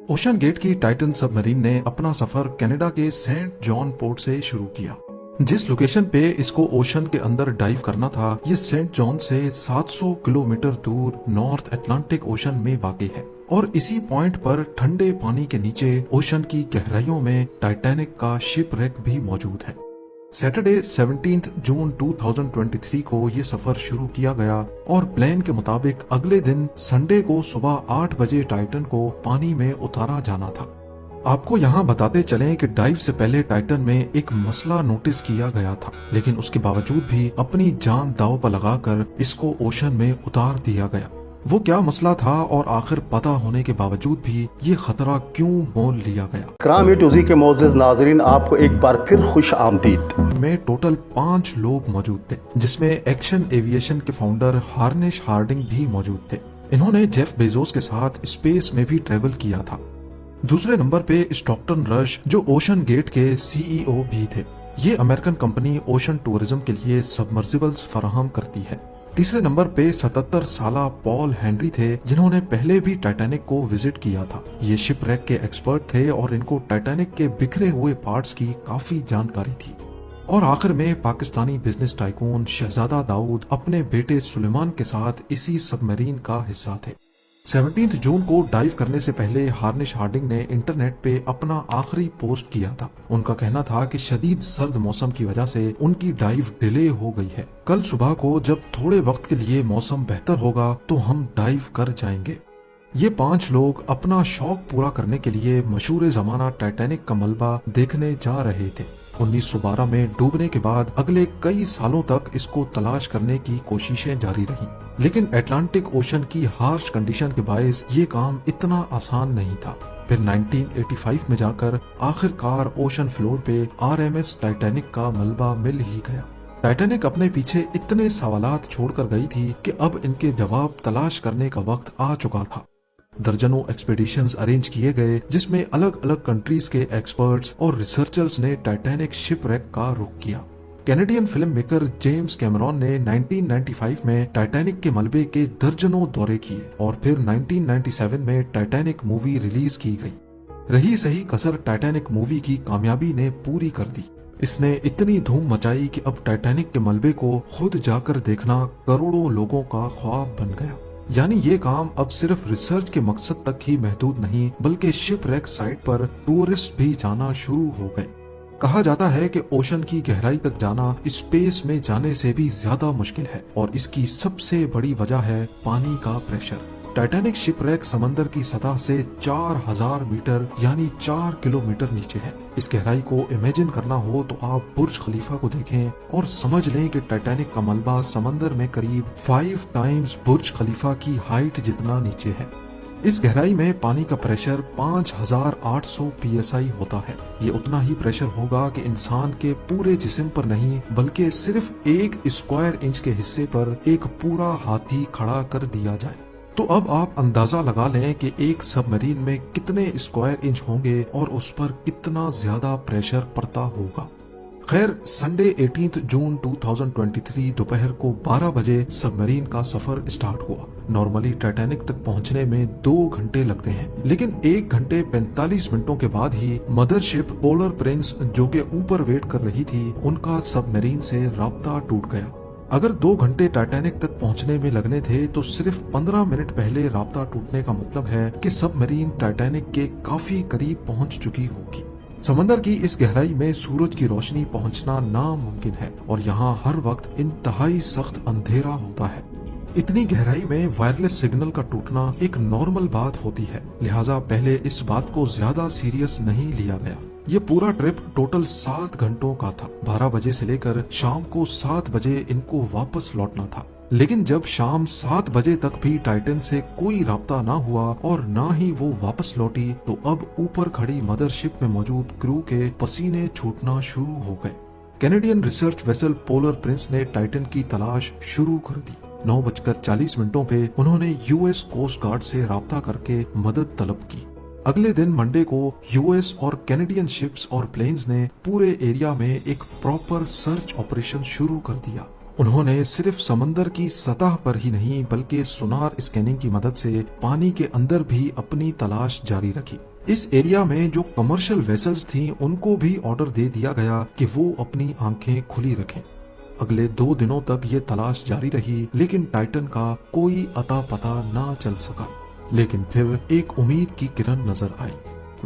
Ocean gate की Titan submarine ने अपना सफर कनाडा के सेंट जॉन पोर्ट से शुरू किया। जिस लोकेशन पे इसको ओशन के अंदर डाइव करना था, ये सेंट जॉन से 700 किलोमीटर दूर नॉर्थ अटलांटिक ओशन में वाक़ई है और इसी पॉइंट पर ठंडे पानी के नीचे ओशन की गहराइयों में टाइटैनिक का शिपरेक भी मौजूद है। सैटरडे 17 जून 2023 को ये सफर शुरू किया गया और प्लान के मुताबिक अगले दिन संडे को सुबह 8 बजे टाइटन को पानी में उतारा जाना था। आपको यहाँ बताते चलें कि डाइव से पहले टाइटन में एक मसला नोटिस किया गया था, लेकिन उसके बावजूद भी अपनी जान दांव पर लगाकर इसको ओशन में उतार दिया गया। वो क्या मसला था और आखिर पता होने के बावजूद भी ये खतरा क्यों मोल लिया गया? कराम टूजी के मोअज़्ज़िज़ नाज़रीन, आपको एक बार फिर खुश आमदीद। में टोटल 5 लोग मौजूद थे, जिसमें एक्शन एविएशन के फाउंडर हार्निश हार्डिंग भी मौजूद थे। इन्होंने जेफ बेजोस के साथ स्पेस में भी ट्रेवल किया था। दूसरे नंबर पे स्टॉकटन रश, जो ओशन गेट के सीईओ भी थे। ये अमेरिकन कंपनी ओशन टूरिज्म के लिए सबमर्सिबल्स फराहम करती है। तीसरे नंबर पे 77 साला पॉल हेनरी थे, जिन्होंने पहले भी टाइटैनिक को विजिट किया था। ये शिपरेक के एक्सपर्ट थे और इनको टाइटैनिक के बिखरे हुए पार्ट्स की काफी जानकारी थी। और आखिर में पाकिस्तानी बिजनेस टाइकून शहजादा दाऊद अपने बेटे सुलेमान के साथ इसी सबमरीन का हिस्सा थे। 17 जून को डाइव करने से पहले हार्निश हार्डिंग ने इंटरनेट पे अपना आखिरी पोस्ट किया था। उनका कहना था कि शदीद सर्द मौसम की वजह से उनकी डाइव डिले हो गई है। कल सुबह को जब थोड़े वक्त के लिए मौसम बेहतर होगा तो हम डाइव कर जाएंगे। ये 5 लोग अपना शौक पूरा करने के लिए मशहूर जमाना टाइटैनिक का मलबा देखने जा रहे थे। 1912 में डूबने के बाद अगले कई सालों तक इसको तलाश करने की कोशिशें जारी रहीं, लेकिन अटलांटिक ओशन की हार्श कंडीशन के बायस ये काम इतना आसान नहीं था। फिर 1985 में जाकर आखिरकार ओशन फ्लोर पे आरएमएस टाइटैनिक का मलबा मिल ही गया। टाइटैनिक अपने पीछे इतने सवालात छोड़कर गई थी कि अब इनके जवाब तलाश करने का वक्त आ चुका था। दर्जनों एक्सपीडिशंस अरेंज किए गए, जिसमें अलग अलग कंट्रीज के एक्सपर्ट्स और रिसर्चर्स ने टाइटैनिक शिपरेक का रुख किया। Canadian film maker James Cameron ने 1995 में टाइटैनिक के मलबे के दर्जनों दौरे किए और फिर 1997 में टाइटैनिक मूवी रिलीज की गई। रही सही कसर टाइटैनिक मूवी की कामयाबी ने पूरी कर दी। इसने इतनी धूम मचाई कि अब टाइटैनिक के मलबे को खुद जाकर देखना करोड़ों लोगों का ख्वाब बन गया। यानी ये काम अब सिर्फ रिसर्च के मकसद तक ही महदूद नहीं, बल्कि शिपरेक साइट पर टूरिस्ट भी जाना शुरू हो गए। कहा जाता है कि ओशन की गहराई तक जाना स्पेस में जाने से भी ज्यादा मुश्किल है और इसकी सबसे बड़ी वजह है पानी का प्रेशर। टाइटैनिक शिपरेक समंदर की सतह से 4000 मीटर यानी 4 किलोमीटर नीचे है। इस गहराई को इमेजिन करना हो तो आप बुर्ज खलीफा को देखें और समझ लें कि टाइटैनिक का मलबा समंदर में करीब 5 टाइम्स बुर्ज खलीफा की हाइट जितना नीचे है। इस गहराई में पानी का प्रेशर 5800 psi होता है। ये उतना ही प्रेशर होगा कि इंसान के पूरे जिस्म पर नहीं, बल्कि सिर्फ 1 स्क्वायर इंच के हिस्से पर एक पूरा हाथी खड़ा कर दिया जाए। तो अब आप अंदाजा लगा लें कि एक सबमरीन में कितने स्क्वायर इंच होंगे और उस पर कितना ज्यादा प्रेशर पड़ता होगा। खैर, संडे 18 जून 2023 दोपहर को 12 बजे सबमरीन का सफर स्टार्ट हुआ। नॉर्मली टाइटैनिक तक पहुंचने में 2 घंटे लगते हैं, लेकिन 1 घंटे 45 मिनटों के बाद ही मदरशिप पोलर प्रिंस, जो के ऊपर वेट कर रही थी, उनका सबमरीन से राब्ता टूट गया। अगर 2 घंटे टाइटैनिक तक पहुंचने में लगने थे तो सिर्फ 15 मिनट पहले राब्ता टूटने का मतलब है कि सबमरीन टाइटैनिक के काफी करीब पहुंच चुकी होगी। समंदर की इस गहराई में सूरज की रोशनी पहुंचना नामुमकिन है और यहाँ हर वक्त इंतहाई सख्त अंधेरा होता है। इतनी गहराई में वायरलेस सिग्नल का टूटना एक नॉर्मल बात होती है, लिहाजा पहले इस बात को ज्यादा सीरियस नहीं लिया गया। ये पूरा ट्रिप टोटल 7 घंटों का था। 12 बजे से लेकर शाम को 7 बजे इनको वापस लौटना था, लेकिन जब शाम 7 बजे तक भी टाइटन से कोई राब्ता ना हुआ और ना ही वो वापस लौटी, तो अब ऊपर खड़ी मदरशिप में मौजूद क्रू के पसीने छूटना शुरू हो गए। Canadian research vessel polar Prince ने टाइटन की तलाश शुरू कर दी। 9:40 पे उन्होंने यूएस कोस्ट गार्ड से राब्ता करके मदद तलब की। अगले दिन मंडे को यूएस और कैनेडियन शिप्स और प्लेन्स ने पूरे एरिया में एक प्रॉपर सर्च ऑपरेशन शुरू कर दिया। उन्होंने सिर्फ समंदर की सतह पर ही नहीं बल्कि सोनार स्कैनिंग की मदद से पानी के अंदर भी अपनी तलाश जारी रखी। इस एरिया में जो कमर्शियल वेसल्स थी उनको भी ऑर्डर दे दिया गया कि वो अपनी आंखें खुली रखें। अगले 2 दिनों तक ये तलाश जारी रही, लेकिन टाइटन का कोई अता पता ना चल सका। लेकिन फिर एक उम्मीद की किरण नजर आई।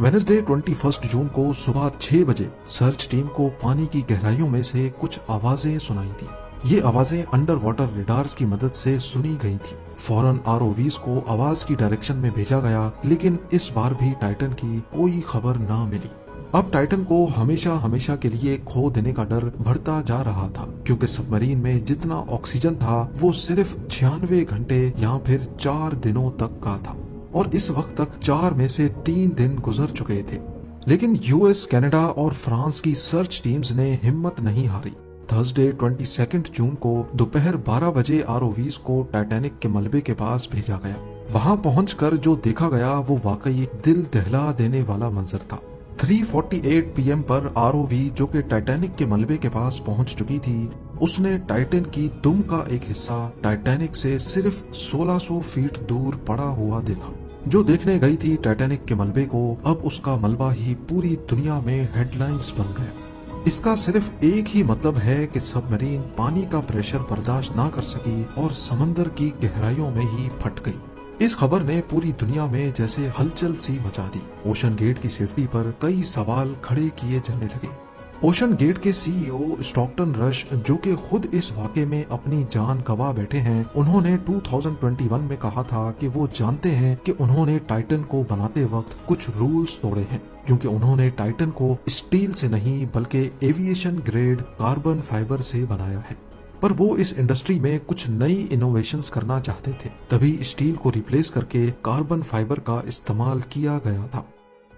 वेडनेसडे 21 जून को सुबह 6 बजे सर्च टीम को पानी की गहराइयों में से कुछ आवाजें सुनाई दी। ये आवाजें अंडर वाटर रेडार्स की मदद से सुनी गई थी। फौरन आरओवीज को आवाज की डायरेक्शन में भेजा गया, लेकिन इस बार भी टाइटन की कोई खबर ना मिली। अब टाइटन को हमेशा हमेशा के लिए खो देने का डर बढ़ता जा रहा था, क्योंकि सबमरीन में जितना ऑक्सीजन था वो सिर्फ 96 घंटे या फिर 4 दिनों तक का था, और इस वक्त तक 4 में से 3 दिन गुजर चुके थे। लेकिन यूएस, कनाडा और फ्रांस की सर्च टीम्स ने हिम्मत नहीं हारी। थर्सडे 22 जून को दोपहर 12 बजे आरओवीज को टाइटैनिक के मलबे के पास भेजा गया। वहां पहुंचकर जो देखा गया वो वाकई दिल दहला देने वाला मंजर था। 3:48 पीएम पर आरओवी जो कि टाइटैनिक के मलबे के पास पहुंच चुकी थी, उसने टाइटन की दुम का एक हिस्सा टाइटैनिक से सिर्फ 1600 फीट दूर पड़ा हुआ देखा। जो देखने गई थी टाइटैनिक के मलबे को, अब उसका मलबा ही पूरी दुनिया में हेडलाइंस बन गया। इसका सिर्फ एक ही मतलब है कि सबमरीन पानी का प्रेशर बर्दाश्त ना कर सकी और समंदर की गहराइयों में ही फट गई। इस खबर ने पूरी दुनिया में जैसे हलचल सी मचा दी। ओशन गेट की सेफ्टी पर कई सवाल खड़े किए जाने लगे। ओशन गेट के सीईओ स्टॉकटन रश, जो कि खुद इस वाक़े में अपनी जान गंवा बैठे हैं, उन्होंने 2021 में कहा था कि वो जानते हैं कि उन्होंने टाइटन को बनाते वक्त कुछ रूल्स तोड़े हैं, क्योंकि उन्होंने टाइटन को स्टील से नहीं बल्कि एविएशन ग्रेड कार्बन फाइबर से बनाया है। पर वो इस इंडस्ट्री में कुछ नई इनोवेशंस करना चाहते थे, तभी स्टील को रिप्लेस करके कार्बन फाइबर का इस्तेमाल किया गया था।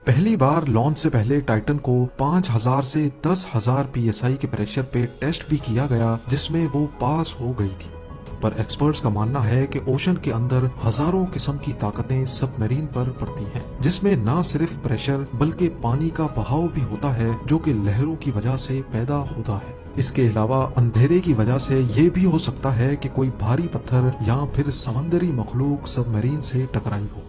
पहली बार लॉन्च से पहले टाइटन को 5000 से 10,000 psi के प्रेशर पे टेस्ट भी किया गया, जिसमें वो पास हो गई थी। पर एक्सपर्ट्स का मानना है कि ओशन के अंदर हजारों किस्म की ताकतें सबमरीन पर पड़ती हैं, जिसमें ना सिर्फ प्रेशर बल्कि पानी का बहाव भी होता है, जो कि लहरों की वजह से पैदा होता है। इसके अलावा अंधेरे की वजह से ये भी हो सकता है कि कोई भारी पत्थर या फिर समंदरी मखलूक सबमरीन से टकराई हो।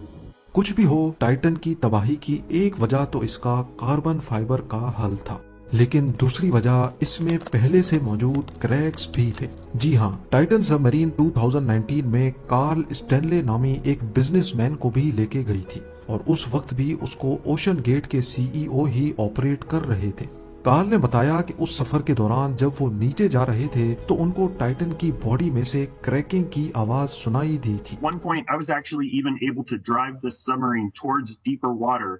कुछ भी हो, टाइटन की तबाही की एक वजह तो इसका कार्बन फाइबर का हल था, लेकिन दूसरी वजह इसमें पहले से मौजूद क्रैक्स भी थे। जी हाँ, टाइटन सबमरीन 2019 में कार्ल स्टैनले नामी एक बिजनेसमैन को भी लेके गई थी, और उस वक्त भी उसको ओशन गेट के सीईओ ही ऑपरेट कर रहे थे। कार्ल ने बताया कि उस सफर के दौरान जब वो नीचे जा रहे थे तो उनको टाइटन की बॉडी में से क्रैकिंग की आवाज सुनाई दी थी। One point, I was actually even able to drive the submarine towards deeper water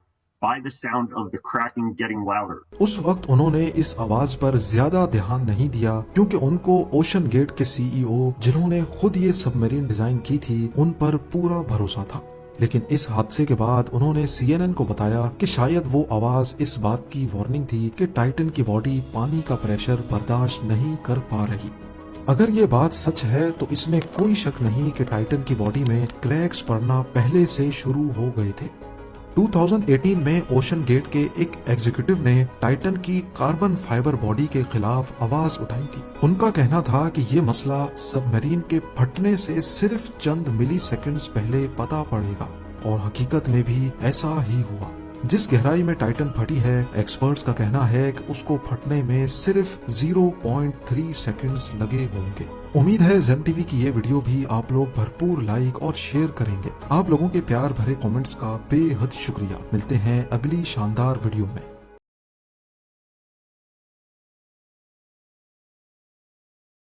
by the sound of the cracking getting louder. उस वक्त उन्होंने इस आवाज पर ज्यादा ध्यान नहीं दिया, क्योंकि उनको ओशन गेट के सीईओ, जिन्होंने खुद ये सबमरीन डिजाइन की थी, उन पर पूरा भरोसा था। लेकिन इस हादसे के बाद उन्होंने CNN को बताया कि शायद वो आवाज इस बात की वार्निंग थी कि टाइटन की बॉडी पानी का प्रेशर बर्दाश्त नहीं कर पा रही। अगर ये बात सच है तो इसमें कोई शक नहीं कि टाइटन की बॉडी में क्रैक्स पड़ना पहले से शुरू हो गए थे। 2018 में ओशन गेट के एक एग्जीक्यूटिव ने टाइटन की कार्बन फाइबर बॉडी के खिलाफ आवाज उठाई थी। उनका कहना था कि ये मसला सबमरीन के फटने से सिर्फ चंद मिलीसेकंड्स पहले पता पड़ेगा, और हकीकत में भी ऐसा ही हुआ। जिस गहराई में टाइटन फटी है, एक्सपर्ट्स का कहना है कि उसको फटने में सिर्फ 0.3 सेकंड्स लगे होंगे। उम्मीद है जेम टीवी की ये वीडियो भी आप लोग भरपूर लाइक और शेयर करेंगे। आप लोगों के प्यार भरे कमेंट्स का बेहद शुक्रिया। मिलते हैं अगली शानदार वीडियो में।